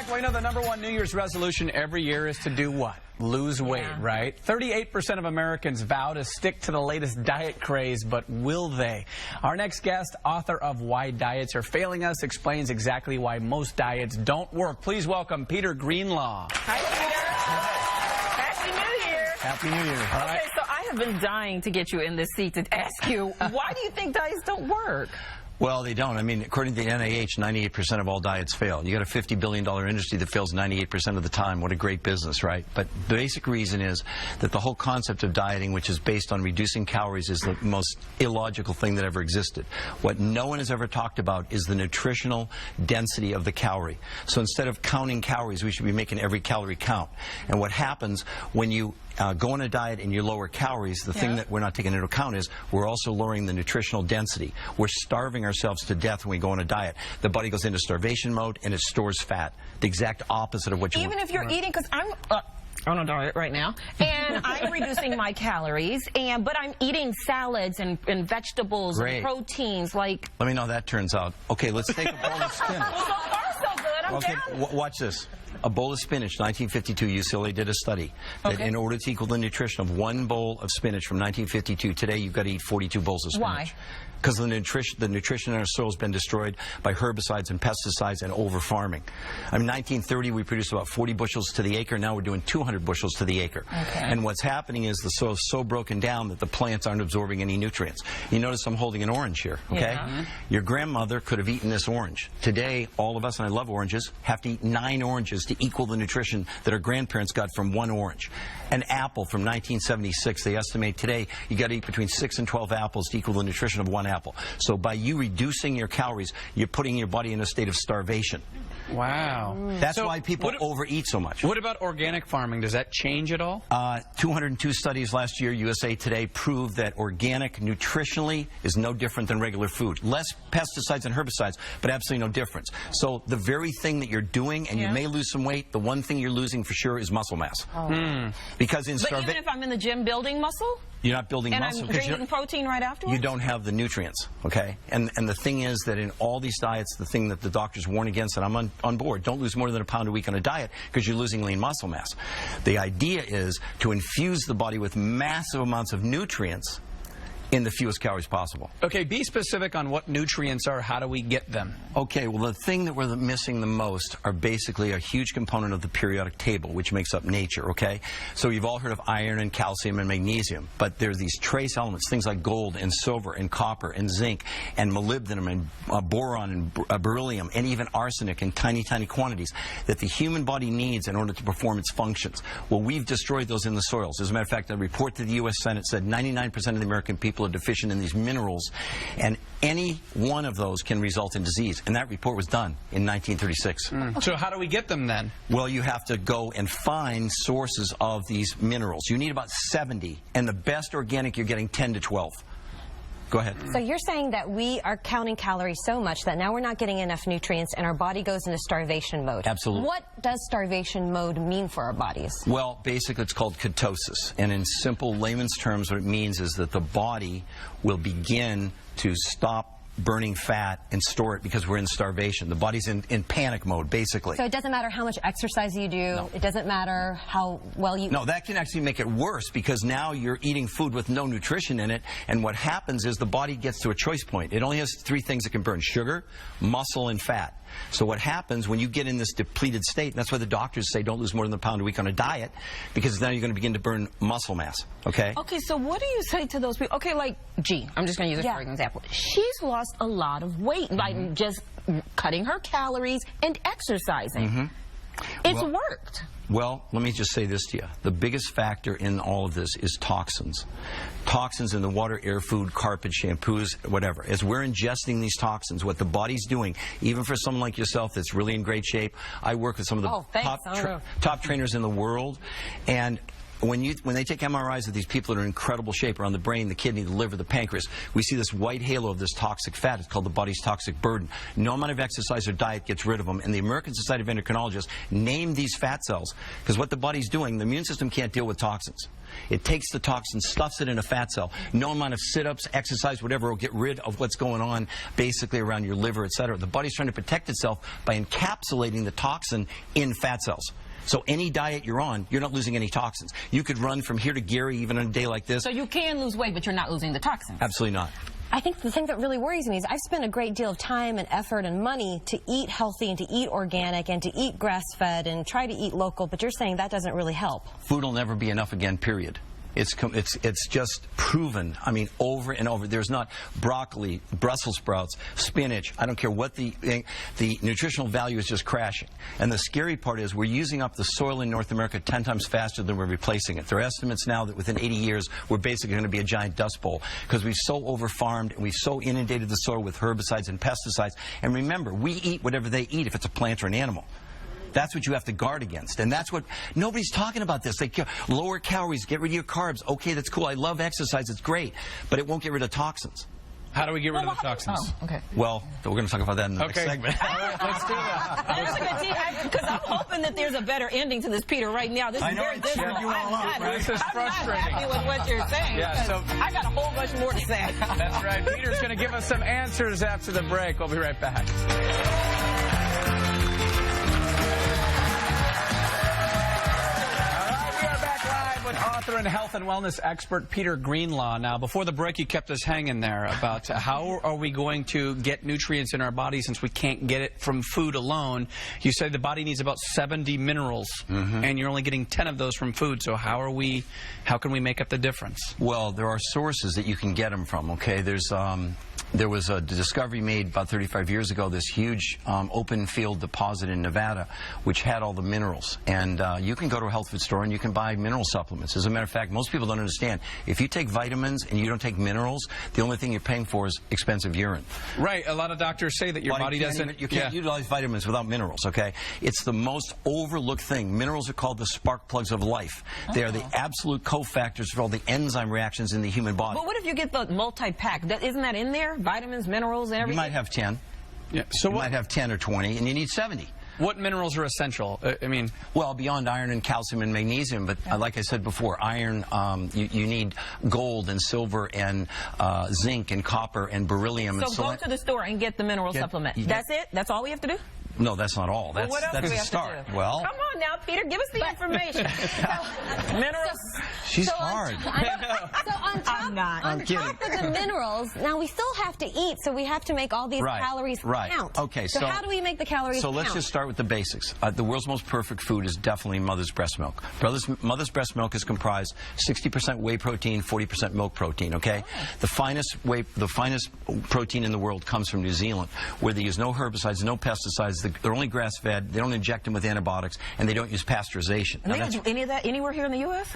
back. Well, you know, the #1 New Year's resolution every year is to do what? Lose weight, right? 38% of Americans vow to stick to the latest diet craze, but will they? Our next guest, author of Why Diets Are Failing Us, explains exactly why most diets don't work. Please welcome Peter Greenlaw. Hi, Peter. Happy New Year. Happy New Year. All right. Okay, so I have been dying to get you in this seat to ask you, why do you think diets don't work? Well, they don't. I mean, according to the NIH, 98% of all diets fail. You got a $50 billion industry that fails 98% of the time. What a great business, right? But the basic reason is that the whole concept of dieting, which is based on reducing calories, is the most illogical thing that ever existed. What no one has ever talked about is the nutritional density of the calorie. So instead of counting calories, we should be making every calorie count. And what happens when you go on a diet and you lower calories, the thing that we're not taking into account is we're also lowering the nutritional density. We're starving ourselves to death when we go on a diet. The body goes into starvation mode and it stores fat. The exact opposite of what you want. Even if you're eating, because I'm on a diet right now, and I'm reducing my calories, but I'm eating salads and vegetables and proteins. Like, let me know how that turns out. Okay, let's take a bowl of spinach. Well, so far so good. I'm down. Watch this. A bowl of spinach, 1952, UCLA did a study that in order to equal the nutrition of one bowl of spinach from 1952, today you've got to eat 42 bowls of spinach. Why? Because the nutrition in our soil has been destroyed by herbicides and pesticides and over-farming. I mean, 1930, we produced about 40 bushels to the acre. Now we're doing 200 bushels to the acre. Okay. And what's happening is the soil is so broken down that the plants aren't absorbing any nutrients. You notice I'm holding an orange here, okay? Yeah. Your grandmother could have eaten this orange. Today, all of us, and I love oranges, have to eat 9 oranges to equal the nutrition that our grandparents got from 1 orange. An apple from 1976, they estimate today you got to eat between 6 and 12 apples to equal the nutrition of 1 apple. So by you reducing your calories, you're putting your body in a state of starvation. Wow. That's why people overeat so much. What about organic farming? Does that change at all? 202 studies last year, USA Today, proved that organic nutritionally is no different than regular food. Less pesticides and herbicides, but absolutely no difference. So the very thing that you're doing, and you may lose some weight, the one thing you're losing for sure is muscle mass. Because in But even if I'm in the gym building muscle? You're not building muscle. And I'm drinking protein right afterwards? You don't have the nutrients, okay? And the thing is that in all these diets, the thing that the doctors warn against, and I'm on board, don't lose more than a pound a week on a diet because you're losing lean muscle mass. The idea is to infuse the body with massive amounts of nutrients in the fewest calories possible. Okay, be specific on what nutrients are. How do we get them? Okay, well, the thing that we're missing the most are basically a huge component of the periodic table, which makes up nature, okay? So you've all heard of iron and calcium and magnesium, but there's these trace elements, things like gold and silver and copper and zinc and molybdenum and boron and beryllium and even arsenic in tiny, tiny quantities that the human body needs in order to perform its functions. Well, we've destroyed those in the soils. As a matter of fact, a report to the U.S. Senate said 99% of the American people are deficient in these minerals, and any one of those can result in disease. And that report was done in 1936. So how do we get them then? Well, you have to go and find sources of these minerals. You need about 70, and the best organic you're getting 10 to 12. Go ahead. So you're saying that we are counting calories so much that now we're not getting enough nutrients and our body goes into starvation mode. Absolutely. What does starvation mode mean for our bodies? Well, basically it's called ketosis. And in simple layman's terms, what it means is that the body will begin to stop burning fat and store it because we're in starvation. The body's in panic mode, basically. So it doesn't matter how much exercise you do. No. It doesn't matter how well you... No, that can actually make it worse because now you're eating food with no nutrition in it, and what happens is the body gets to a choice point. It only has 3 things it can burn: sugar, muscle, and fat. So what happens when you get in this depleted state, and that's why the doctors say don't lose more than a pound a week on a diet, because now you're going to begin to burn muscle mass, okay? Okay, so what do you say to those people? Okay, like, G, I'm just going to use it for an example. She's lost a lot of weight by just cutting her calories and exercising. It's worked. Well, let me just say this to you. The biggest factor in all of this is toxins. Toxins in the water, air, food, carpet, shampoos, whatever. As we're ingesting these toxins, what the body's doing, even for someone like yourself that's really in great shape, I work with some of the top trainers in the world, and when they take MRIs of these people that are in incredible shape around the brain, the kidney, the liver, the pancreas, we see this white halo of this toxic fat. It's called the body's toxic burden. No amount of exercise or diet gets rid of them. And the American Society of Endocrinologists named these fat cells because what the body's doing, the immune system can't deal with toxins. It takes the toxin, stuffs it in a fat cell. No amount of sit-ups, exercise, whatever will get rid of what's going on basically around your liver, etc. The body's trying to protect itself by encapsulating the toxin in fat cells. So any diet you're on, you're not losing any toxins. You could run from here to Gary even on a day like this. So you can lose weight, but you're not losing the toxins. Absolutely not. I think the thing that really worries me is I've spent a great deal of time and effort and money to eat healthy and to eat organic and to eat grass-fed and try to eat local, but you're saying that doesn't really help. Food will never be enough again, period. It's just proven, I mean, over and over. There's not broccoli, Brussels sprouts, spinach. I don't care what the nutritional value is just crashing. And the scary part is we're using up the soil in North America 10 times faster than we're replacing it. There are estimates now that within 80 years, we're basically going to be a giant dust bowl because we've so over-farmed and we've so inundated the soil with herbicides and pesticides. And remember, we eat whatever they eat if it's a plant or an animal. That's what you have to guard against. And that's what, nobody's talking about this. Like, lower calories, get rid of your carbs. Okay, that's cool. I love exercise. It's great. But it won't get rid of toxins. How do we get rid of the toxins? Oh, okay. Well, we're going to talk about that in the next segment. All right, let's do that. That is a good team, because I'm hoping that there's a better ending to this, Peter, right now. This is very dismal. This is frustrating. I'm not happy with what you're saying. Yeah, so I got a whole bunch more to say. That's right. Peter's going to give us some answers after the break. We'll be right back. With author and health and wellness expert Peter Greenlaw. Now, before the break, you kept us hanging there about how are we going to get nutrients in our body since we can't get it from food alone. You said the body needs about 70 minerals, and you're only getting 10 of those from food. So how can we make up the difference? Well, there are sources that you can get them from, okay? There was a discovery made about 35 years ago, this huge open field deposit in Nevada, which had all the minerals. And you can go to a health food store and you can buy mineral supplements. As a matter of fact, most people don't understand. If you take vitamins and you don't take minerals, the only thing you're paying for is expensive urine. Right. A lot of doctors say that your body doesn't... You can't utilize vitamins without minerals, okay? It's the most overlooked thing. Minerals are called the spark plugs of life. They are the absolute cofactors for all the enzyme reactions in the human body. But what if you get the multi-pack? Isn't that in there? Vitamins, minerals, and everything? You might have 10. Yeah. So you might have 10 or 20, and you need 70. What minerals are essential? I mean... Well, beyond iron and calcium and magnesium, but like I said before, iron, you need gold and silver and zinc and copper and beryllium. So go to the store and get the mineral supplement. That's it? That's all we have to do? No, that's not all. That's, what else that's do we a have start. To do? Well, come on now, Peter, give us the information. Minerals. She's hard. So on top of the minerals, now we still have to eat, so we have to make all these calories count. Okay, so how do we make the calories count? So let's just start with the basics. The world's most perfect food is definitely mother's breast milk. Mother's breast milk is comprised 60% whey protein, 40% milk protein, okay? The finest protein in the world comes from New Zealand, where they use no herbicides, no pesticides. They're only grass-fed. They don't inject them with antibiotics, and they don't use pasteurization. And they don't do any of that anywhere here in the U.S.?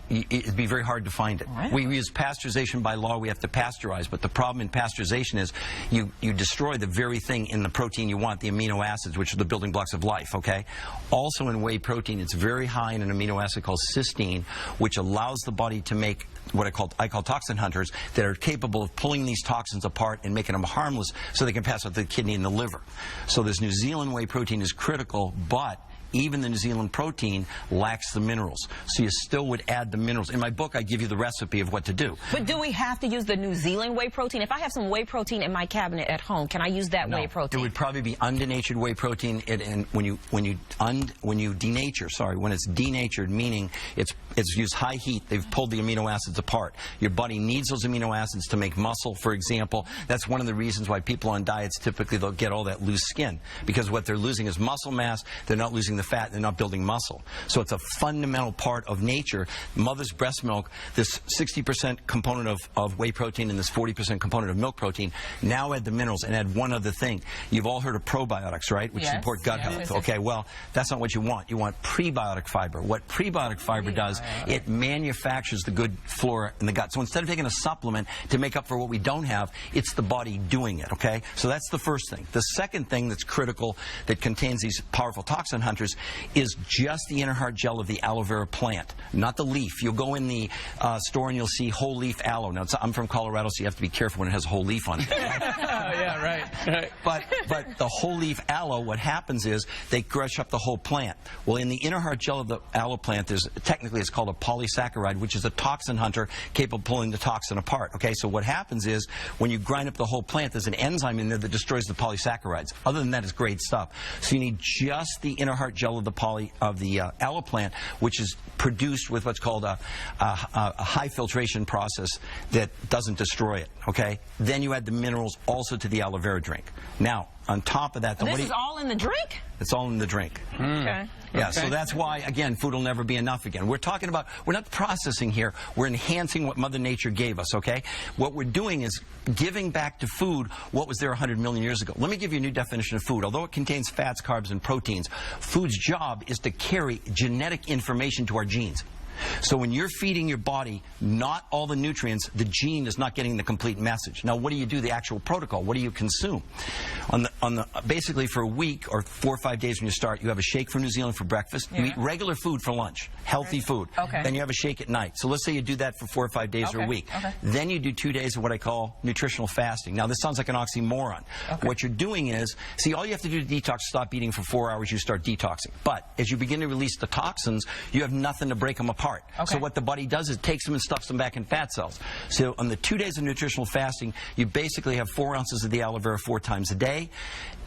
It'd be very hard to find it. Right. We use pasteurization by law. We have to pasteurize, but the problem in pasteurization is you destroy the very thing in the protein you want, the amino acids, which are the building blocks of life, okay? Also in whey protein, it's very high in an amino acid called cysteine, which allows the body to make what I call toxin hunters that are capable of pulling these toxins apart and making them harmless so they can pass out the kidney and the liver. So this New Zealand whey protein is critical, but even the New Zealand protein lacks the minerals. So you still would add the minerals. In my book, I give you the recipe of what to do. But do we have to use the New Zealand whey protein? If I have some whey protein in my cabinet at home, can I use that whey protein? It would probably be undenatured whey protein. And when it's denatured, meaning it's used high heat, they've pulled the amino acids apart. Your body needs those amino acids to make muscle, for example. That's one of the reasons why people on diets typically they'll get all that loose skin, because what they're losing is muscle mass. They're not losing the fat, they're not building muscle. So it's a fundamental part of nature. Mother's breast milk, this 60% component of whey protein and this 40% component of milk protein, now add the minerals and add one other thing. You've all heard of probiotics, right? Which support gut health. Okay, well, that's not what you want. You want prebiotic fiber. What prebiotic fiber does, it manufactures the good flora in the gut. So instead of taking a supplement to make up for what we don't have, it's the body doing it, okay? So that's the first thing. The second thing that's critical that contains these powerful toxin hunters filters is just the inner heart gel of the aloe vera plant, not the leaf. You'll go in the store and you'll see whole leaf aloe. Now, I'm from Colorado, so you have to be careful when it has a whole leaf on it. Yeah, right. But the whole leaf aloe, what happens is they crush up the whole plant. Well, in the inner heart gel of the aloe plant, technically it's called a polysaccharide, which is a toxin hunter capable of pulling the toxin apart. Okay, so what happens is when you grind up the whole plant, there's an enzyme in there that destroys the polysaccharides. Other than that, it's great stuff. So you need just the inner heart gel of the aloe plant, which is produced with what's called a high filtration process that doesn't destroy it. Okay, then you add the minerals also to the aloe vera drink. Now, on top of that, this is all in the drink? It's all in the drink. Okay. Yeah, so that's why, again, food will never be enough again. We're talking about, we're not processing here, we're enhancing what Mother Nature gave us, okay? What we're doing is giving back to food what was there 100 million years ago. Let me give you a new definition of food. Although it contains fats, carbs, and proteins, food's job is to carry genetic information to our genes. So when you're feeding your body not all the nutrients, the gene is not getting the complete message. Now, what do you do? The actual protocol. What do you consume? Basically, for a week or 4 or 5 days when you start, you have a shake from New Zealand for breakfast. You eat regular food for lunch, healthy food. Okay. Then you have a shake at night. So let's say you do that for 4 or 5 days or a week. Okay. Then you do 2 days of what I call nutritional fasting. Now, this sounds like an oxymoron. Okay. What you're doing is, see, all you have to do to detox, stop eating for 4 hours, you start detoxing. But as you begin to release the toxins, you have nothing to break them apart. Okay. So what the body does is it takes them and stuffs them back in fat cells. So on the 2 days of nutritional fasting, you basically have 4 ounces of the aloe vera 4 times a day,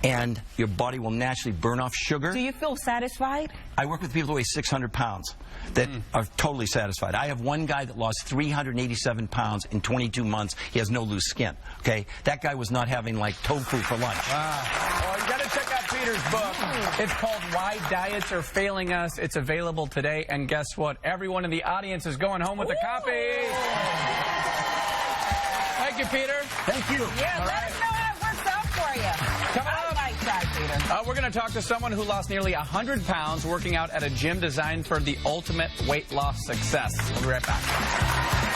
and your body will naturally burn off sugar. Do you feel satisfied? I work with people who weigh 600 pounds that are totally satisfied. I have one guy that lost 387 pounds in 22 months. He has no loose skin. Okay, that guy was not having like tofu for lunch. Well, you got to check out Peter's book. It's called Why Diets Are Failing Us. It's available today, and guess what? Everyone in the audience is going home with a copy. Thank you, Peter. Thank you. Yeah, let us know how it works out for you. Coming up, Peter. we're going to talk to someone who lost nearly 100 pounds working out at a gym designed for the ultimate weight loss success. We'll be right back.